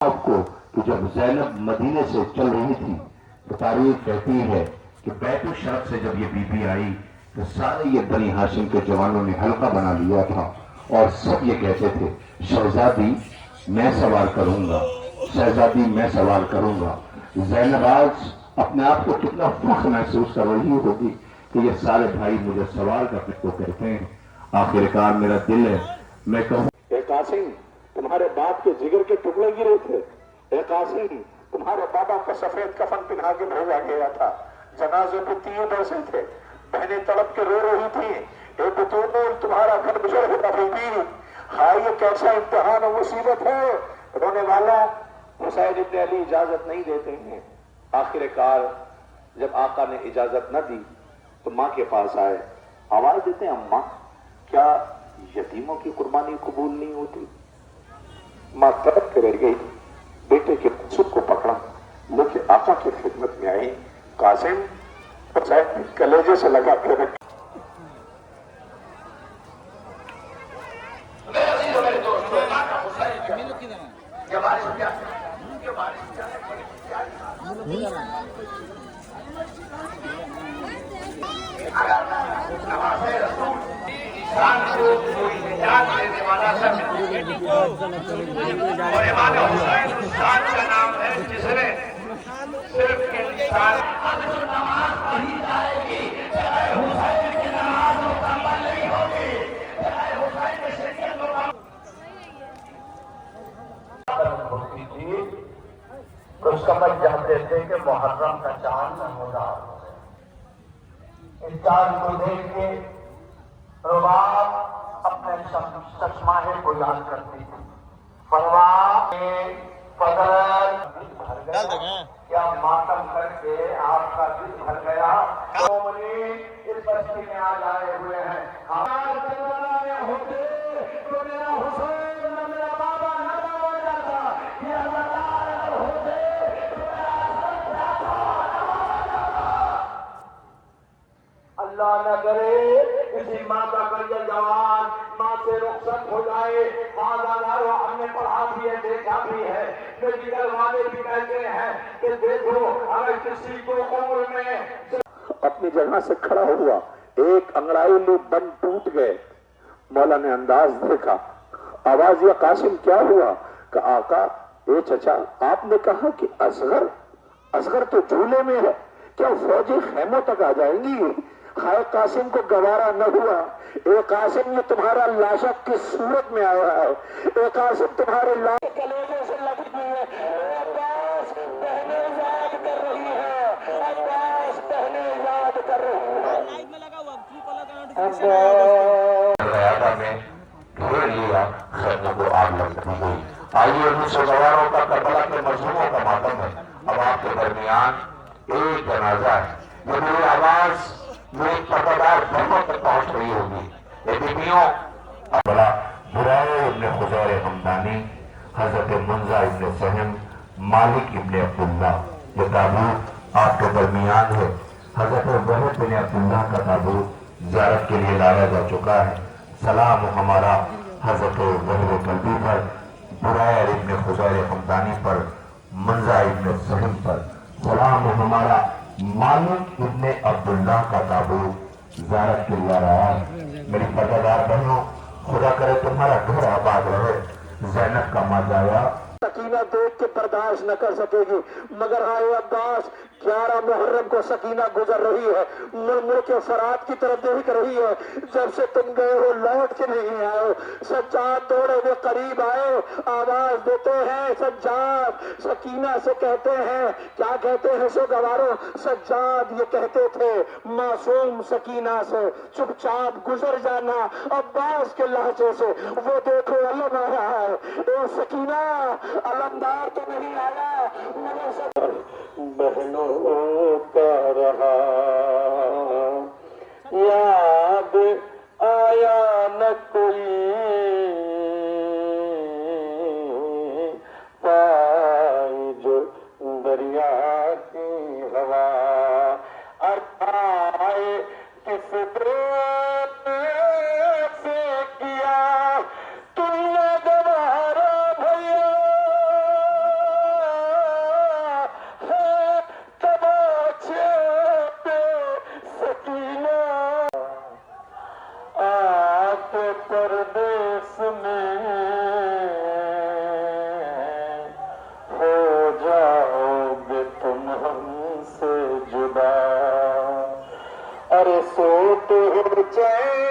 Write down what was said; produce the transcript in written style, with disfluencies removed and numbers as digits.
आपको कि जब ज़ैनब मदीने से चल रही थी तो तारीख कहती है कि बैतुल शरफ से जब ये बीबी आई तो सारे ये बनी हाशिम के जवानों ने हल्का बना लिया था और सब ये कहते थे शहजादी मैं सवार करूंगा, शहजादी मैं सवार करूंगा। ज़ैनब आज अपने आप को कितना फख्र महसूस कर रही होगी कि ये सारे भाई मुझे सवार करने को कहते हैं। आखिरकार मेरा दिल है, मैं कहूँ कासिम तुम्हारे बाप के जिगर के टुकड़े गिरे थे, ए कासिम तुम्हारे बाबा को सफेद कफन पहना के भेजा गया था, जनाजे पे 3 बरसे थे, बहनें तड़प के रो रही थी, ए बतूल तुम्हारा घर गुजर होता बीबी। हाय ये कैसा इम्तिहान और मुसीबत है। रोने वाला हुसैन इब्न अली इजाजत नहीं देते हैं। आखिरकार जब आका ने इजाजत न दी तो माँ के पास आए, आवाज देते हैं अम्मा क्या यतीमों की कुर्बानी कबूल नहीं होती। माँ तड़प के रह गई, बेटे के सुख को पकड़ा, लेके आका की खिदमत में आई। कासिम कलेजे से लगा के रख और इमाम हुसैन शान का नाम है जिसने सिर्फ इंसान नमाज पढ़ी जाएगी, हुसैन की नमाज मुकम्मल नहीं होगी, हुसैन की शरीयत होती थी तो समझ जाते थे कि मुहर्रम का चांद नमूदार है। इस चांद को देख के रुबाब अपने चश्माहे को याद करती थी। क्या मातम करके आपका दिल भर गया। तो इस बस्ती में आज आए हुए हैं। होते तो मेरा हुसैन न मेरा बाबा न हो जाता, ये अल्लाह होते अल्लाह न करे किसी माँ का करियर जवान माँ से रुखसत हो जाए। हमने पढ़ा भी है, देखा भी है, मेडिकल वाले भी कहते हैं कि देखो अगर किसी को उम्र में अपनी जगह से खड़ा हुआ, एक अंगड़ाई में बन टूट गए। मौला ने अंदाज देखा, आवाज या कासिम क्या हुआ? कि आका ए चचा आपने कहा कि असगर तो झूले में है, क्या फौजी खेमों तक आ जाएंगी? हाय कासिम को गवारा न हुआ। ए कासिम ये तुम्हारा लाशा किस सूरत में आया है? ए कासिम तुम्हारे लाश कलेजे से लगी हुई है। अब्बास बहने याद कर रही है, अब्बास बहने याद कर रही है। लाइव में लगा हुआ में घेर लिया, खैमों को आग लग गई। आइए उन सवारों का करबला के मजलूमों का मातम है। अब आपके दरमियान एक जनाजा है। ये मेरी आवाज मेरी पकड़दार बहनों तक पहुंच रही होगी। ये बीबियों बड़ा बुराए इब्न खुजैर हमदानी, हजरत मुंजा इब्न सहम, मालिक इब्न अब्दुल्ला, ये ताबूत आपके दरमियान है। हजरत वहब बिन अब्दुल्ला का ताबूत ज़ियारत के लिए लाया जा चुका है। सलाम हमारा हजरत वहब कल्बी पर, बुराए इब्न खुजैर हमदानी पर, मुंजा इब्न सहम पर। सलाम हमारा मालिक इब्न अब्दुल्ला का ताबूत ज़ियारत के लिए आया है। मेरी पर्दादार बहनों, खुदा करे तुम्हारा घर आबाद रहे। ज़ैनब का मजाया सकीना देख के बर्दाश्त न कर सकेगी, मगर हाय अब्बास 11 मुहर्रम को सकीना गुजर रही है, मुड़ के फरात की तरफ देख रही है। जब से तुम गए हो लौट के नहीं आए हो। सज्जाद दौड़े हुए करीब आए, आवाज देते हैं सज्जाद, सकीना से कहते हैं, क्या कहते हैं सो गवारो? सज्जाद ये कहते थे मासूम सकीना से चुपचाप गुजर जाना अब्बास के लहजे से। वो देखो अलम आ रहा है, ए सकीना अलमदार तो नहीं आया मगर बहनों का रहा याद आया न कोई पाई जो दरिया की हवा अर्थाए किस से किया तुमने गवारा भैया چین